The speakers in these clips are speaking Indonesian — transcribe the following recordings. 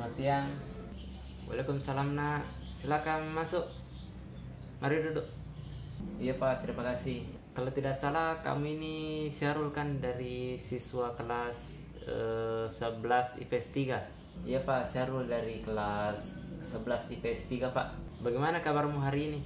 Selamat siang. Waalaikumsalam nak, silakan masuk. Mari duduk. Iya Pak, terima kasih. Kalau tidak salah kamu ini Syarul kan dari siswa kelas 11 IPS 3. Iya Pak, Syarul dari kelas 11 IPS 3 Pak. Bagaimana kabarmu hari ini?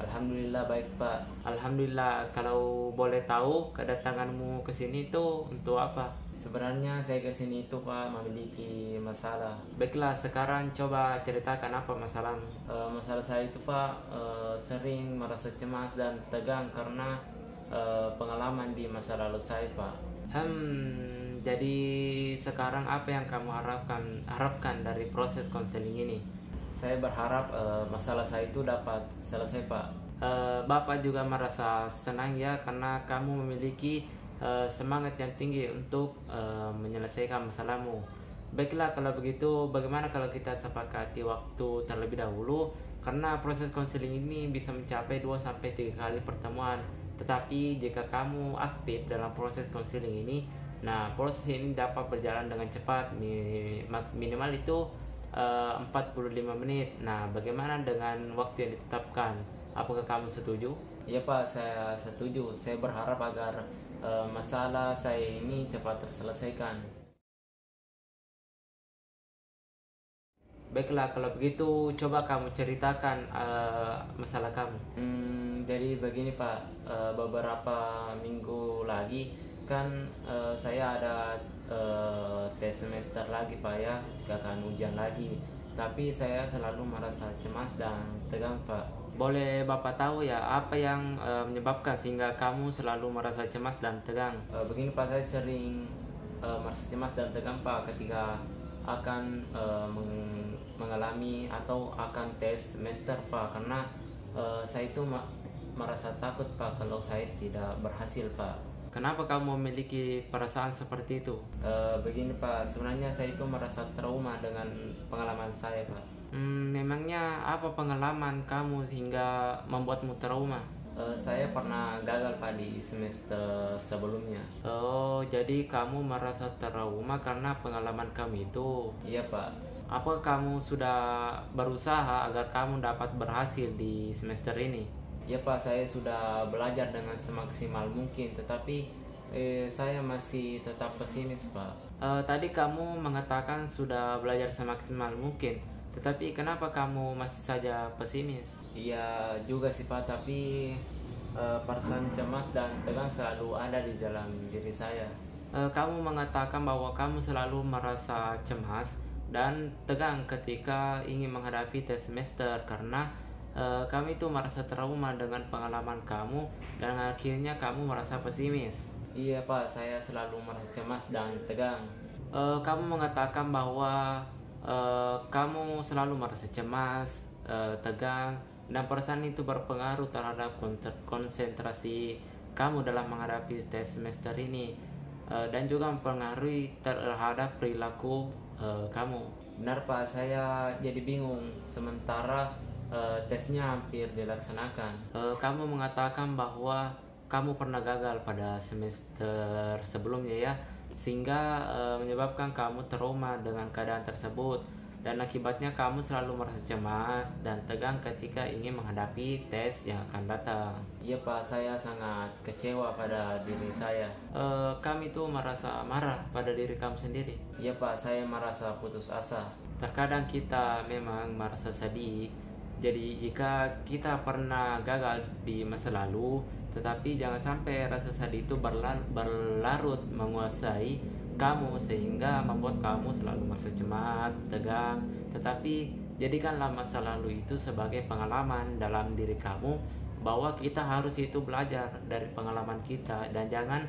Alhamdulillah baik Pak. Alhamdulillah. Kalau boleh tahu kedatanganmu ke sini itu untuk apa? Sebenarnya saya kesini itu Pak memiliki masalah. Baiklah, sekarang coba ceritakan apa masalahmu. Masalah saya itu Pak sering merasa cemas dan tegang karena pengalaman di masa lalu saya Pak. Jadi sekarang apa yang kamu harapkan dari proses konseling ini? Saya berharap masalah saya itu dapat selesai Pak. Bapak juga merasa senang ya karena kamu memiliki semangat yang tinggi untuk menyelesaikan masalahmu. Baiklah, kalau begitu bagaimana kalau kita sepakati waktu terlebih dahulu, karena proses konseling ini bisa mencapai 2-3 kali pertemuan. Tetapi jika kamu aktif dalam proses konseling ini, nah proses ini dapat berjalan dengan cepat, minimal itu 45 menit. Nah, bagaimana dengan waktu yang ditetapkan? Apakah kamu setuju? Iya Pak, saya setuju. Saya berharap agar masalah saya ini cepat terselesaikan. Baiklah, kalau begitu coba kamu ceritakan masalah kamu. Jadi begini Pak, beberapa minggu lagi kan saya ada tes semester lagi Pak ya, akan ujian lagi. Tapi saya selalu merasa cemas dan tegang Pak. Boleh Bapak tahu ya apa yang menyebabkan sehingga kamu selalu merasa cemas dan tegang? Begini Pak, saya sering merasa cemas dan tegang Pak ketika akan mengalami atau akan tes semester Pak, karena saya itu merasa takut Pak kalau saya tidak berhasil Pak. Kenapa kamu memiliki perasaan seperti itu? Begini Pak, sebenarnya saya itu merasa trauma dengan pengalaman saya Pak. Memangnya apa pengalaman kamu sehingga membuatmu trauma? Saya pernah gagal Pak di semester sebelumnya. Oh, jadi kamu merasa trauma karena pengalaman kamu itu? Iya Pak. Apakah kamu sudah berusaha agar kamu dapat berhasil di semester ini? Ya Pak, saya sudah belajar dengan semaksimal mungkin, tetapi saya masih tetap pesimis Pak. Tadi kamu mengatakan sudah belajar semaksimal mungkin, tetapi kenapa kamu masih saja pesimis? Iya juga sih Pak, tapi perasaan cemas dan tegang selalu ada di dalam diri saya. Kamu mengatakan bahwa kamu selalu merasa cemas dan tegang ketika ingin menghadapi tes semester karena kamu itu merasa trauma dengan pengalaman kamu dan akhirnya kamu merasa pesimis. Iya Pak, saya selalu merasa cemas dan tegang. Kamu mengatakan bahwa kamu selalu merasa cemas, tegang, dan perasaan itu berpengaruh terhadap konsentrasi kamu dalam menghadapi tes semester ini, dan juga mempengaruhi terhadap perilaku kamu. Benar Pak, saya jadi bingung sementara tesnya hampir dilaksanakan. Kamu mengatakan bahwa kamu pernah gagal pada semester sebelumnya ya, sehingga menyebabkan kamu trauma dengan keadaan tersebut, dan akibatnya kamu selalu merasa cemas dan tegang ketika ingin menghadapi tes yang akan datang. Iya Pak, saya sangat kecewa pada diri saya. Kamu itu merasa marah pada diri kamu sendiri? Iya Pak, saya merasa putus asa. Terkadang kita memang merasa sedih. Jadi jika kita pernah gagal di masa lalu, tetapi jangan sampai rasa sedih itu berlarut menguasai kamu sehingga membuat kamu selalu merasa cemas, tegang. Tetapi jadikanlah masa lalu itu sebagai pengalaman dalam diri kamu, bahwa kita harus itu belajar dari pengalaman kita dan jangan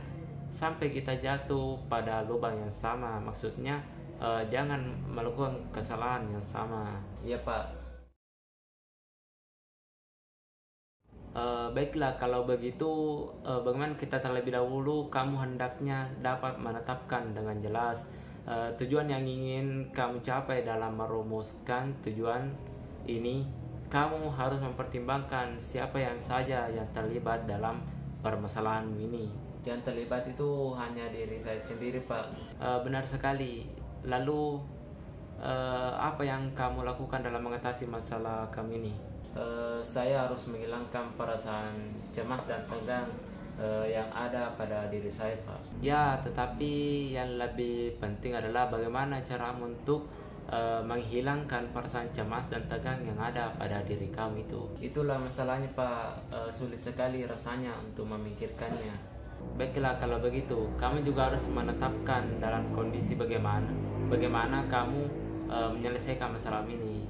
sampai kita jatuh pada lubang yang sama. Maksudnya jangan melakukan kesalahan yang sama. Iya Pak. Baiklah, kalau begitu bagaimana kita terlebih dahulu kamu hendaknya dapat menetapkan dengan jelas tujuan yang ingin kamu capai. Dalam merumuskan tujuan ini, kamu harus mempertimbangkan siapa yang saja yang terlibat dalam permasalahan ini. Yang terlibat itu hanya diri saya sendiri Pak. Benar sekali. Lalu apa apa yang kamu lakukan dalam mengatasi masalah kamu ini? Saya harus menghilangkan perasaan cemas dan tegang yang ada pada diri saya, Pak. Ya, tetapi yang lebih penting adalah bagaimana cara untuk menghilangkan perasaan cemas dan tegang yang ada pada diri kamu itu. Itulah masalahnya, Pak. Sulit sekali rasanya untuk memikirkannya. Baiklah, kalau begitu, kamu juga harus menetapkan dalam kondisi bagaimana kamu menyelesaikan masalah ini.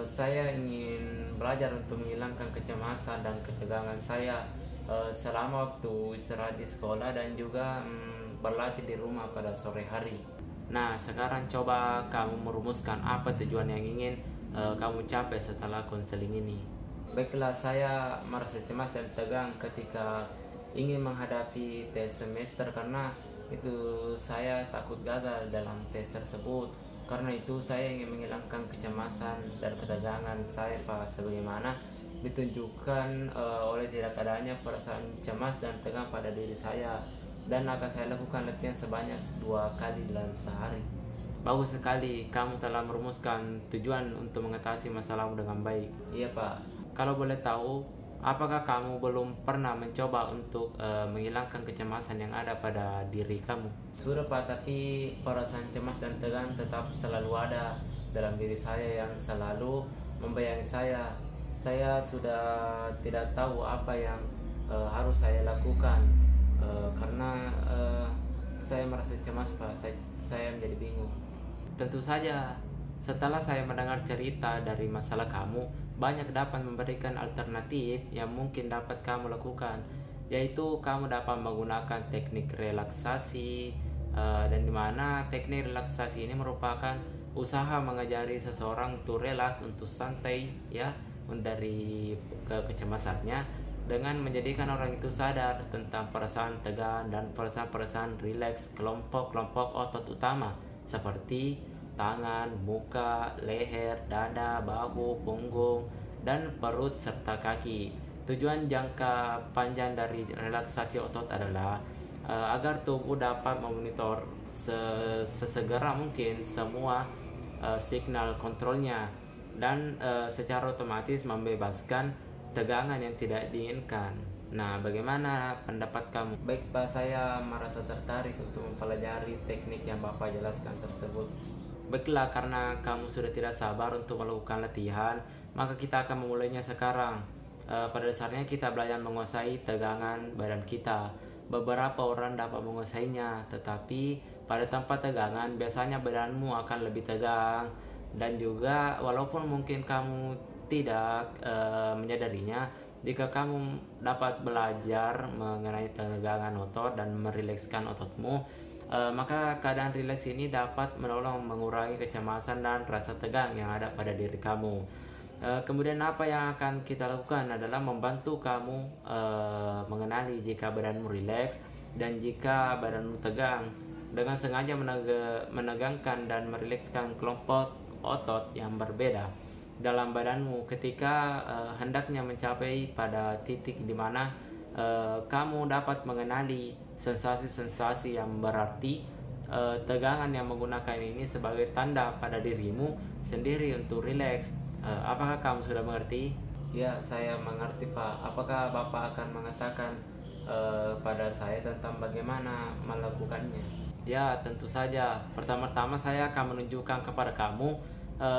Saya ingin belajar untuk menghilangkan kecemasan dan ketegangan saya selama waktu istirahat di sekolah dan juga berlatih di rumah pada sore hari. Nah, sekarang coba kamu merumuskan apa tujuan yang ingin kamu capai setelah konseling ini. Baiklah, saya merasa cemas dan tegang ketika ingin menghadapi tes semester karena itu saya takut gagal dalam tes tersebut. Karena itu saya ingin menghilangkan kecemasan dan ketegangan saya, Pak, sebagaimana ditunjukkan oleh tidak adanya perasaan cemas dan tegang pada diri saya, dan akan saya lakukan latihan sebanyak 2 kali dalam sehari. Bagus sekali, kamu telah merumuskan tujuan untuk mengatasi masalahmu dengan baik. Iya, Pak. Kalau boleh tahu, apakah kamu belum pernah mencoba untuk menghilangkan kecemasan yang ada pada diri kamu? Sudah, Pak, tapi perasaan cemas dan tegang tetap selalu ada dalam diri saya yang selalu membayangi saya. Saya sudah tidak tahu apa yang harus saya lakukan karena saya merasa cemas, Pak. Saya menjadi bingung. Tentu saja, setelah saya mendengar cerita dari masalah kamu, banyak dapat memberikan alternatif yang mungkin dapat kamu lakukan, yaitu kamu dapat menggunakan teknik relaksasi, dan dimana teknik relaksasi ini merupakan usaha mengajari seseorang untuk relaks, untuk santai, ya, dari kecemasannya, dengan menjadikan orang itu sadar tentang perasaan tegang dan perasaan-perasaan rileks kelompok-kelompok otot utama seperti tangan, muka, leher, dada, bahu, punggung, dan perut serta kaki. Tujuan jangka panjang dari relaksasi otot adalah agar tubuh dapat memonitor sesegera mungkin semua signal kontrolnya dan secara otomatis membebaskan tegangan yang tidak diinginkan. Nah, bagaimana pendapat kamu? Baik, Pak, saya merasa tertarik untuk mempelajari teknik yang Bapak jelaskan tersebut. Baiklah, karena kamu sudah tidak sabar untuk melakukan latihan, maka kita akan memulainya sekarang. Pada dasarnya kita belajar menguasai tegangan badan kita. Beberapa orang dapat menguasainya, tetapi pada tempat tegangan biasanya badanmu akan lebih tegang. Dan juga walaupun mungkin kamu tidak menyadarinya, jika kamu dapat belajar mengenai tegangan otot dan merilekskan ototmu, maka keadaan rileks ini dapat menolong mengurangi kecemasan dan rasa tegang yang ada pada diri kamu. Kemudian apa yang akan kita lakukan adalah membantu kamu mengenali jika badanmu rileks dan jika badanmu tegang, dengan sengaja menegangkan dan merilekskan kelompok otot yang berbeda dalam badanmu ketika hendaknya mencapai pada titik di mana kamu dapat mengenali sensasi-sensasi yang berarti. Tegangan yang menggunakan ini sebagai tanda pada dirimu sendiri untuk rileks. Apakah kamu sudah mengerti? Ya, saya mengerti, Pak. Apakah Bapak akan mengatakan pada saya tentang bagaimana melakukannya? Ya, tentu saja. Pertama-tama saya akan menunjukkan kepada kamu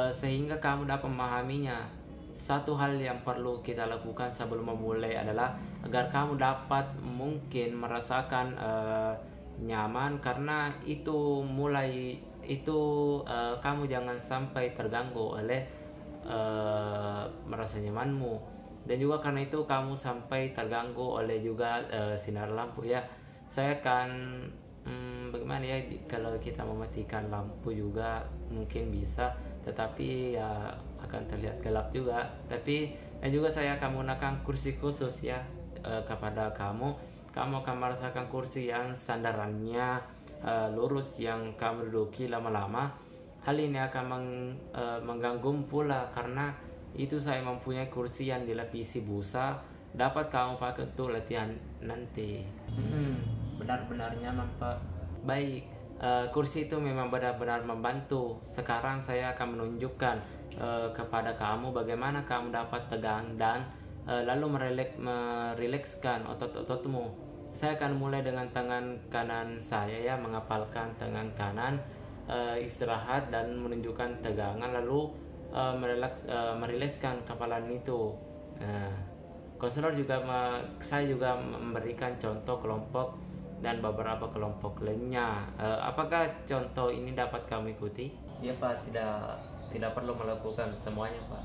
sehingga kamu dapat memahaminya. Satu hal yang perlu kita lakukan sebelum memulai adalah agar kamu dapat mungkin merasakan nyaman, karena kamu jangan sampai terganggu oleh merasa nyamanmu, dan juga karena itu kamu sampai terganggu oleh juga sinar lampu, ya. Saya akan bagaimana ya, kalau kita mematikan lampu juga mungkin bisa, tetapi ya akan terlihat gelap juga. Dan juga saya akan menggunakan kursi khusus, ya, kepada kamu. Kamu akan merasakan kursi yang sandarannya lurus yang kamu duduki lama-lama. Hal ini akan mengganggu pula, karena itu saya mempunyai kursi yang dilapisi busa. Dapat kamu pakai untuk latihan nanti. Benar-benar nyaman, Pak. Baik, Kursi itu memang benar-benar membantu. Sekarang saya akan menunjukkan kepada kamu bagaimana kamu dapat tegang dan lalu merilekskan otot-ototmu. Saya akan mulai dengan tangan kanan saya ya, mengapalkan tangan kanan, istirahat dan menunjukkan tegangan, lalu merilekskan kepalan itu. Nah, konselor juga saya juga memberikan contoh kelompok dan beberapa kelompok lainnya. Apakah contoh ini dapat kamu ikuti? Ya Pak, tidak perlu melakukan semuanya Pak.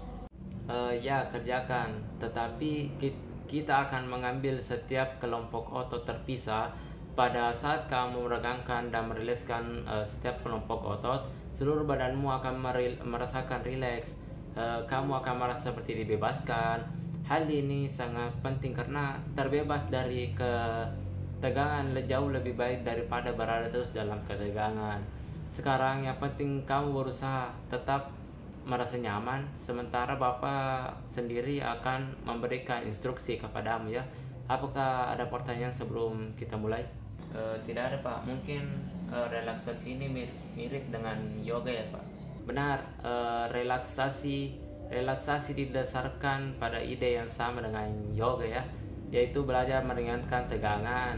Ya, kerjakan. Tetapi kita akan mengambil setiap kelompok otot terpisah. Pada saat kamu meregangkan dan meriliskan setiap kelompok otot, seluruh badanmu akan merasakan rileks. Kamu akan merasa seperti dibebaskan. Hal ini sangat penting karena terbebas dari ketegangan jauh lebih baik daripada berada terus dalam ketegangan. Sekarang yang penting kamu berusaha tetap merasa nyaman, sementara Bapak sendiri akan memberikan instruksi kepadamu ya. Apakah ada pertanyaan sebelum kita mulai? Tidak ada Pak, mungkin relaksasi ini mirip dengan yoga ya Pak. Benar, relaksasi didasarkan pada ide yang sama dengan yoga ya, yaitu belajar meringankan tegangan.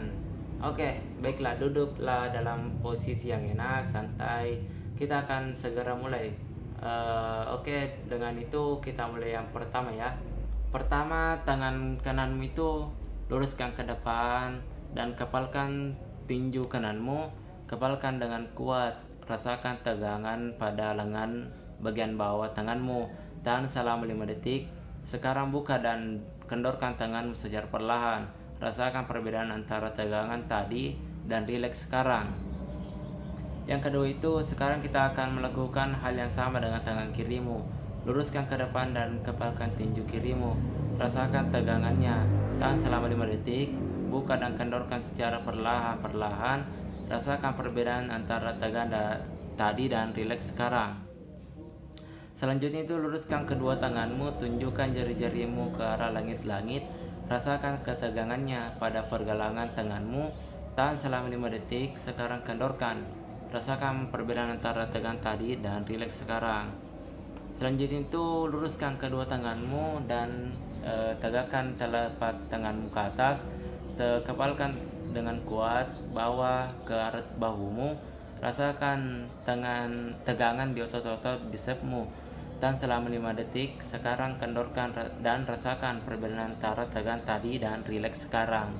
Oke, baiklah, duduklah dalam posisi yang enak, santai. Kita akan segera mulai. Oke, dengan itu kita mulai yang pertama ya. Pertama, tangan kananmu itu luruskan ke depan dan kepalkan tinju kananmu. Kepalkan dengan kuat. Rasakan tegangan pada lengan bagian bawah tanganmu. Tahan selama 5 detik. Sekarang buka dan kendorkan tanganmu secara perlahan. Rasakan perbedaan antara tegangan tadi dan rileks sekarang. Yang kedua itu, sekarang kita akan melakukan hal yang sama dengan tangan kirimu. Luruskan ke depan dan kepalkan tinju kirimu. Rasakan tegangannya. Tahan selama 5 detik. Buka dan kendorkan secara perlahan-perlahan. Rasakan perbedaan antara tegangan tadi dan rileks sekarang. Selanjutnya itu, luruskan kedua tanganmu. Tunjukkan jari-jarimu ke arah langit-langit. Rasakan ketegangannya pada pergelangan tanganmu. Tahan selama 5 detik. Sekarang kendorkan. Rasakan perbedaan antara tegang tadi dan rileks sekarang. Selanjutnya itu, luruskan kedua tanganmu dan tegakkan telapak tanganmu ke atas. Kepalkan dengan kuat bawah ke arah bahumu. Rasakan tegangan di otot-otot bisepmu. Tahan selama 5 detik. Sekarang kendorkan dan rasakan perbedaan antara tegang tadi dan rileks sekarang.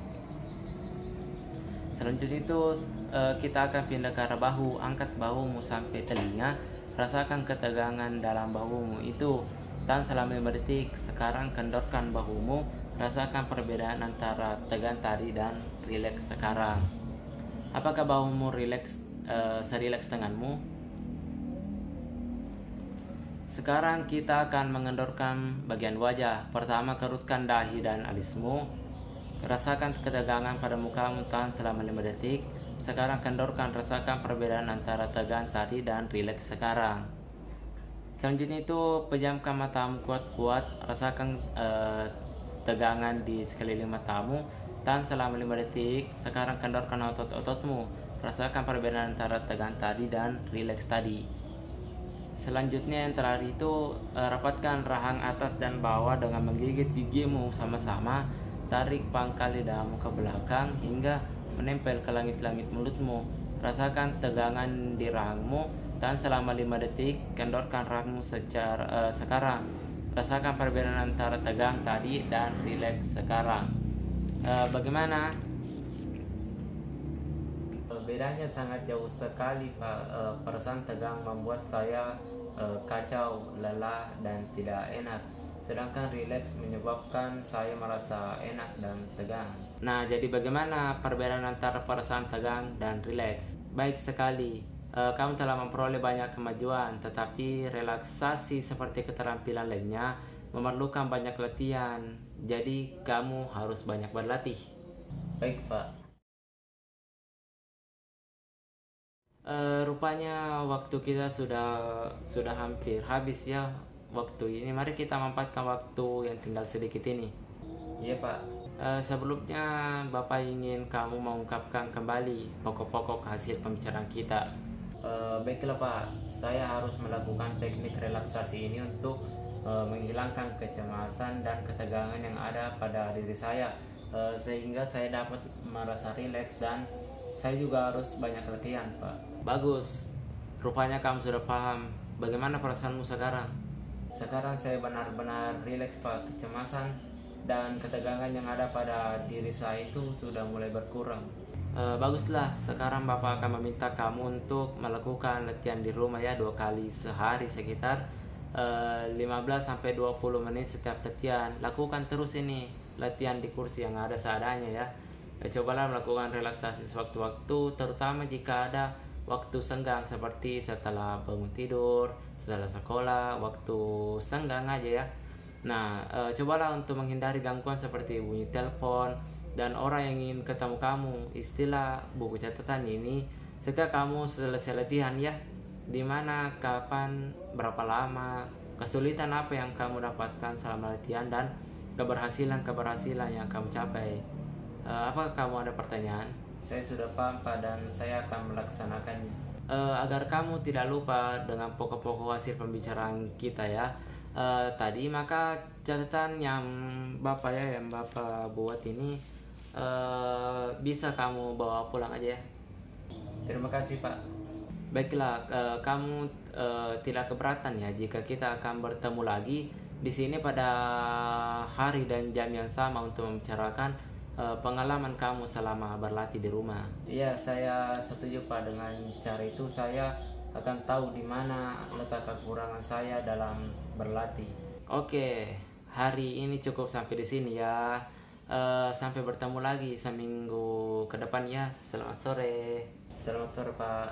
Selanjutnya itu, kita akan pindah ke arah bahu. Angkat bahumu sampai telinga. Rasakan ketegangan dalam bahumu itu. Tahan selama 5 detik. Sekarang kendorkan bahumu. Rasakan perbedaan antara tegang tadi dan rileks sekarang. Apakah bahumu rileks, serileks tanganmu? Sekarang kita akan mengendorkan bagian wajah. Pertama, kerutkan dahi dan alismu. Rasakan ketegangan pada mukamu. Tahan selama 5 detik. Sekarang kendorkan. Rasakan perbedaan antara tegang tadi dan rileks sekarang. Selanjutnya itu, pejamkan matamu kuat-kuat. Rasakan tegangan di sekeliling matamu. Tahan selama 5 detik. Sekarang kendorkan otot-ototmu. Rasakan perbedaan antara tegang tadi dan rileks tadi. Selanjutnya yang terakhir itu, rapatkan rahang atas dan bawah dengan menggigit gigimu sama-sama. Tarik pangkal lidahmu ke belakang hingga menempel ke langit-langit mulutmu. Rasakan tegangan di rahangmu. Tahan selama 5 detik. Kendorkan rahangmu sekarang. Rasakan perbedaan antara tegang tadi dan rileks sekarang. Bagaimana? Bedanya sangat jauh sekali Pak. Perasaan tegang membuat saya kacau, lelah, dan tidak enak. Sedangkan rileks menyebabkan saya merasa enak dan tegang. Nah, jadi bagaimana perbedaan antara perasaan tegang dan rileks? Baik sekali. Kamu telah memperoleh banyak kemajuan, tetapi relaksasi seperti keterampilan lainnya memerlukan banyak latihan. Jadi kamu harus banyak berlatih. Baik Pak. Rupanya waktu kita sudah hampir habis ya waktu ini. Mari kita manfaatkan waktu yang tinggal sedikit ini. Iya Pak. Sebelumnya Bapak ingin kamu mengungkapkan kembali pokok-pokok hasil pembicaraan kita. Baiklah Pak, saya harus melakukan teknik relaksasi ini untuk menghilangkan kecemasan dan ketegangan yang ada pada diri saya, sehingga saya dapat merasa rileks, dan saya juga harus banyak latihan Pak. Bagus, rupanya kamu sudah paham. Bagaimana perasaanmu sekarang? Sekarang saya benar-benar rileks Pak, kecemasan dan ketegangan yang ada pada diri saya itu sudah mulai berkurang. Baguslah, sekarang Bapak akan meminta kamu untuk melakukan latihan di rumah ya 2 kali sehari sekitar 15-20 menit setiap latihan. Lakukan terus ini latihan di kursi yang ada seadanya ya. Cobalah melakukan relaksasi sewaktu-waktu, terutama jika ada waktu senggang seperti setelah bangun tidur, setelah sekolah, waktu senggang aja ya. Nah, cobalah untuk menghindari gangguan seperti bunyi telepon dan orang yang ingin ketemu kamu. Istilah buku catatan ini, setiap kamu selesai latihan ya, di mana, kapan, berapa lama, kesulitan apa yang kamu dapatkan selama latihan, dan keberhasilan yang kamu capai. Apakah kamu ada pertanyaan? Saya sudah paham Pak, dan saya akan melaksanakannya. Agar kamu tidak lupa dengan pokok-pokok hasil pembicaraan kita ya tadi, maka catatan yang Bapak buat ini bisa kamu bawa pulang aja ya. Terima kasih Pak. Baiklah, kamu tidak keberatan ya jika kita akan bertemu lagi di sini pada hari dan jam yang sama untuk membicarakan pengalaman kamu selama berlatih di rumah. Iya, saya setuju Pak. Dengan cara itu saya akan tahu di mana letak kekurangan saya dalam berlatih. Oke, hari ini cukup sampai di sini ya. Sampai bertemu lagi seminggu ke depan ya. Selamat sore. Selamat sore Pak.